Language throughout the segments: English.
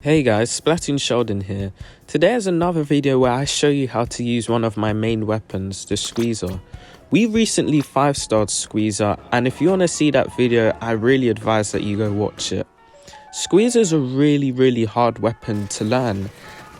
Hey guys, Splatoon Sheldon here. Today is another video where I show you how to use one of my main weapons, the Squeezer. We recently 5-starred Squeezer, and if you want to see that video, I really advise that you go watch it. Squeezer is a really hard weapon to learn,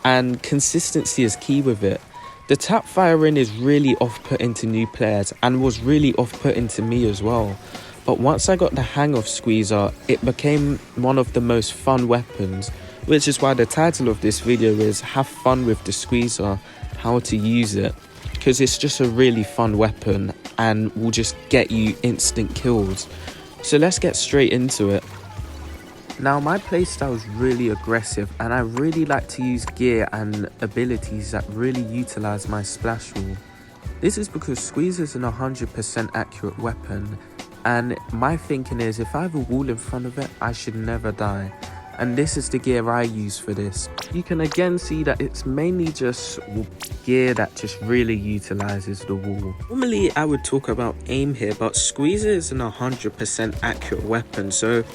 and consistency is key with it. The tap firing is really off-putting to new players and was really off-putting to me as well. But once I got the hang of Squeezer, it became one of the most fun weapons, which is why the title of this video is Have Fun with the Squeezer, how to use it, because it's just a really fun weapon and will just get you instant kills. So let's get straight into it. Now my playstyle is really aggressive and I really like to use gear and abilities that really utilize my splash wall. This is because Squeezer is an 100% accurate weapon, and my thinking is if I have a wall in front of it, I should never die. And this is the gear I use for this. You can again see that it's mainly just gear that just really utilizes the wall. Normally I would talk about aim here, but Squeezer is an 100% accurate weapon. So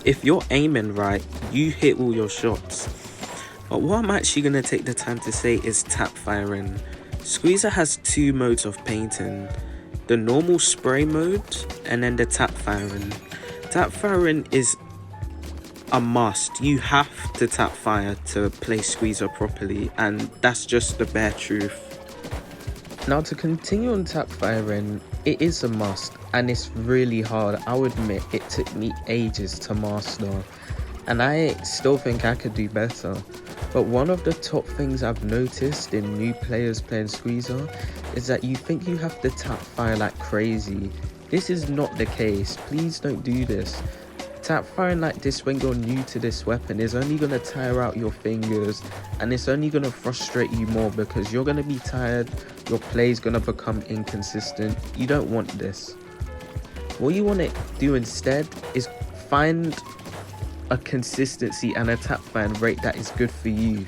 if you're aiming right, you hit all your shots. But what I'm actually going to take the time to say is tap firing. Squeezer has two modes of painting. The normal spray mode and then the tap firing. Tap firing is a must. You have to tap fire to play Squeezer properly, and that's just the bare truth. Now to continue on tap firing, it is a must and it's really hard. I'll admit it took me ages to master and I still think I could do better. But one of the top things I've noticed in new players playing Squeezer is that you think you have to tap fire like crazy. This is not the case. Please don't do this. Tap firing like this when you're new to this weapon is only going to tire out your fingers, and it's only going to frustrate you more because you're going to be tired, your play is going to become inconsistent. You don't want this. What you want to do instead is find a consistency and a tap firing rate that is good for you,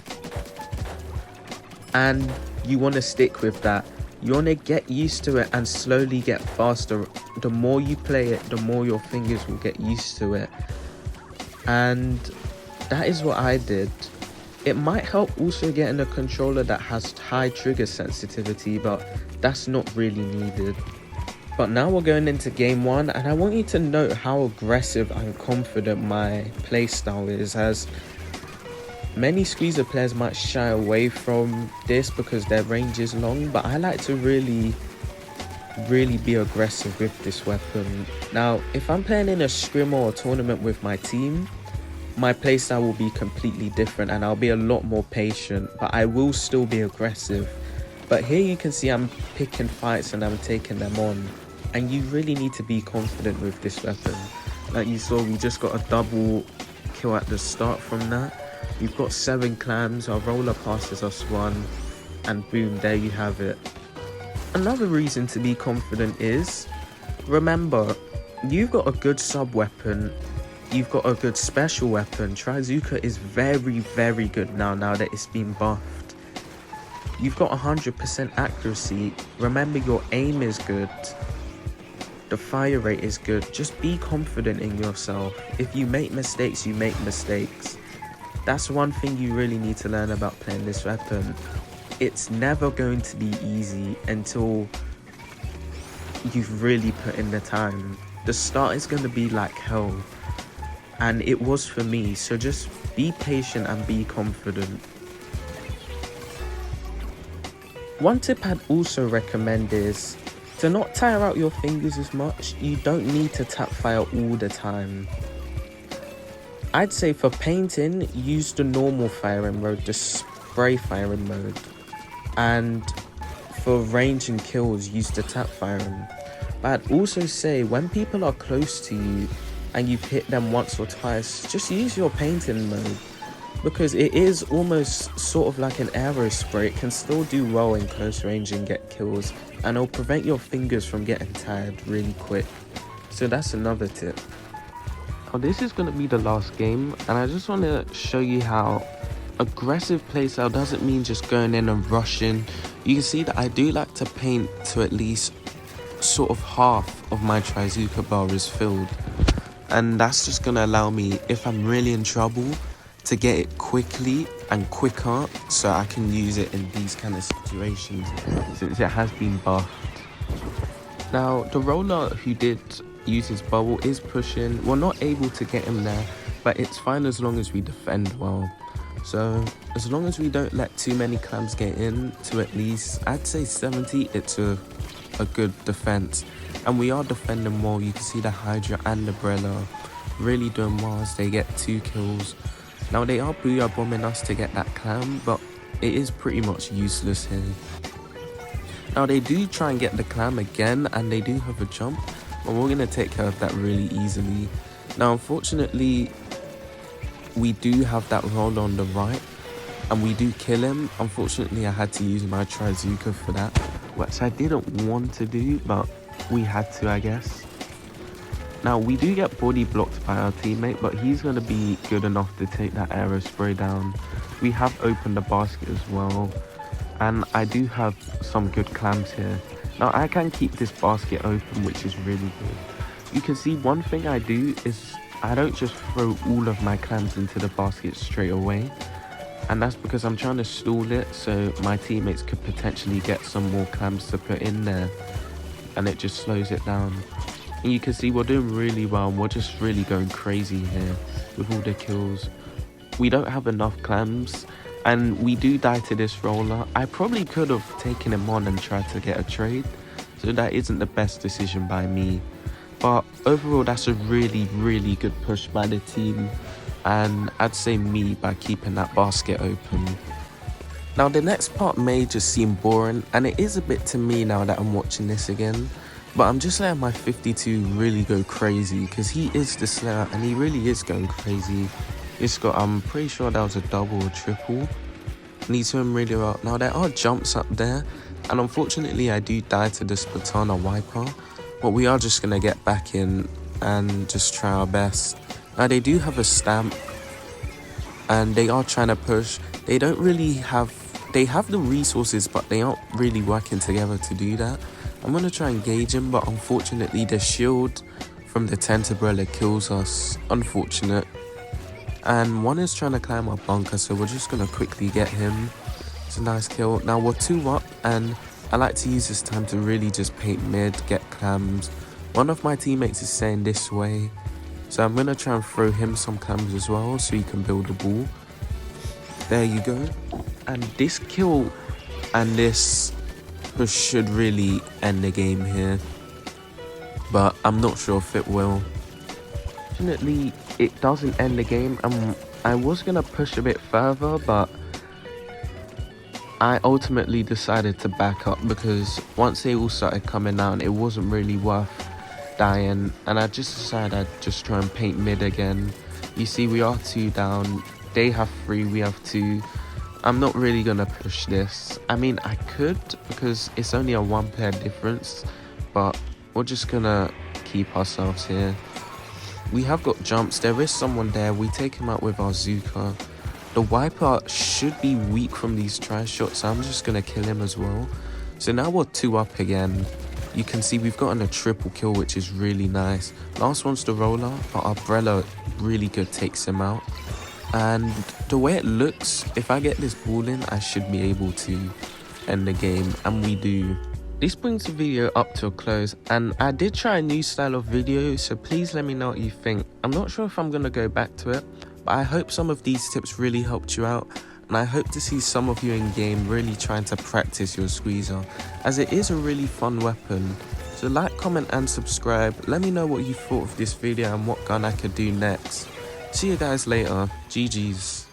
and you want to stick with that. You want to get used to it and slowly get faster. The more you play it, the more your fingers will get used to it. And that is what I did. It might help also getting a controller that has high trigger sensitivity, but that's not really needed. But now we're going into game one, and I want you to note how aggressive and confident my playstyle is, as many Squeezer players might shy away from this because their range is long, but I like to really be aggressive with this weapon. Now, if I'm playing in a scrim or a tournament with my team, my playstyle will be completely different and I'll be a lot more patient, but I will still be aggressive. But here you can see I'm picking fights and I'm taking them on, and you really need to be confident with this weapon. Like you saw, we just got a double kill at the start from that. We've got 7 clams, our roller passes us 1, and boom, there you have it. Another reason to be confident is, remember, you've got a good sub weapon, you've got a good special weapon. Trizooka is very good now that it's been buffed. You've got 100% accuracy. Remember, your aim is good, the fire rate is good. Just be confident in yourself. If you make mistakes, you make mistakes. That's one thing you really need to learn about playing this weapon. It's never going to be easy until you've really put in the time. The start is going to be like hell, and it was for me, so just be patient and be confident. One tip I'd also recommend is to not tire out your fingers as much. You don't need to tap fire all the time. I'd say for painting, use the normal firing mode, the spray firing mode. And for range and kills, use the tap firing. But I'd also say when people are close to you and you've hit them once or twice, just use your painting mode, because it is almost sort of like an aero spray. It can still do well in close range and get kills, and it'll prevent your fingers from getting tired really quick. So that's another tip. Now this is going to be the last game, and I just want to show you how aggressive playstyle doesn't mean just going in and rushing. You can see that I do like to paint to at least sort of half of my Trizooka bar is filled, and that's just going to allow me, if I'm really in trouble, to get it quickly and quicker so I can use it in these kind of situations since it has been buffed. Now, the roller who did use his bubble is pushing. We're not able to get him there, but it's fine as long as we defend well. So as long as we don't let too many clams get in to at least, I'd say 70, it's a good defense. And we are defending well. You can see the Hydra and the Brella really doing well as they get 2 kills. Now they are booyah bombing us to get that clam, but it is pretty much useless here. Now they do try and get the clam again, and they do have a jump, but we're going to take care of that really easily. Now unfortunately, we do have that roll on the right, and we do kill him. Unfortunately, I had to use my Trizuka for that, which I didn't want to do, but we had to, I guess. Now, we do get body blocked by our teammate, but he's going to be good enough to take that arrow spray down. We have opened the basket as well, and I do have some good clams here. Now, I can keep this basket open, which is really good. You can see one thing I do is I don't just throw all of my clams into the basket straight away. And that's because I'm trying to stall it so my teammates could potentially get some more clams to put in there. And it just slows it down. And you can see we're doing really well, and we're just really going crazy here with all the kills. We don't have enough clams, and we do die to this roller. I probably could have taken him on and tried to get a trade, so that isn't the best decision by me. But overall, that's a really good push by the team, and I'd say me by keeping that basket open. Now the next part may just seem boring, and it is a bit to me now that I'm watching this again. But I'm just letting my 52 really go crazy, because he is the Slayer and he really is going crazy. It's got, I'm pretty sure that was a double or triple. Needs him really well. Now there are jumps up there, and unfortunately I do die to the Splatoon wiper. But we are just going to get back in and just try our best. Now they do have a stamp, and they are trying to push. They don't really have, they have the resources, but they aren't really working together to do that. I'm going to try and engage him, but unfortunately the shield from the Tentabrella kills us. Unfortunate. And one is trying to climb our bunker, so we're just going to quickly get him. It's a nice kill. Now we're 2 up, and I like to use this time to really just paint mid, get clams. One of my teammates is saying this way, so I'm going to try and throw him some clams as well so he can build a ball. There you go. And this kill and this push should really end the game here, but I'm not sure if it will. Fortunately, it doesn't end the game. I was going to push a bit further, but I ultimately decided to back up because once they all started coming out, it wasn't really worth dying, and I just decided I'd just try and paint mid again. You see, we are 2 down. They have 3, we have 2. I'm not really going to push this. I mean, I could because it's only a 1 player difference, but we're just going to keep ourselves here. We have got jumps. There is someone there. We take him out with our Zuka. The wiper should be weak from these try shots, so I'm just going to kill him as well. So now we're 2 up again. You can see we've gotten a triple kill, which is really nice. Last one's the roller, but our Brella really good takes him out. And the way it looks, if I get this ball in, I should be able to end the game, and we do. This brings the video up to a close, and I did try a new style of video, so please let me know what you think. I'm not sure if I'm going to go back to it, but I hope some of these tips really helped you out, and I hope to see some of you in game really trying to practice your squeezer, as it is a really fun weapon. So like, comment and subscribe. Let me know what you thought of this video and what gun I could do next. See you guys later. GG's.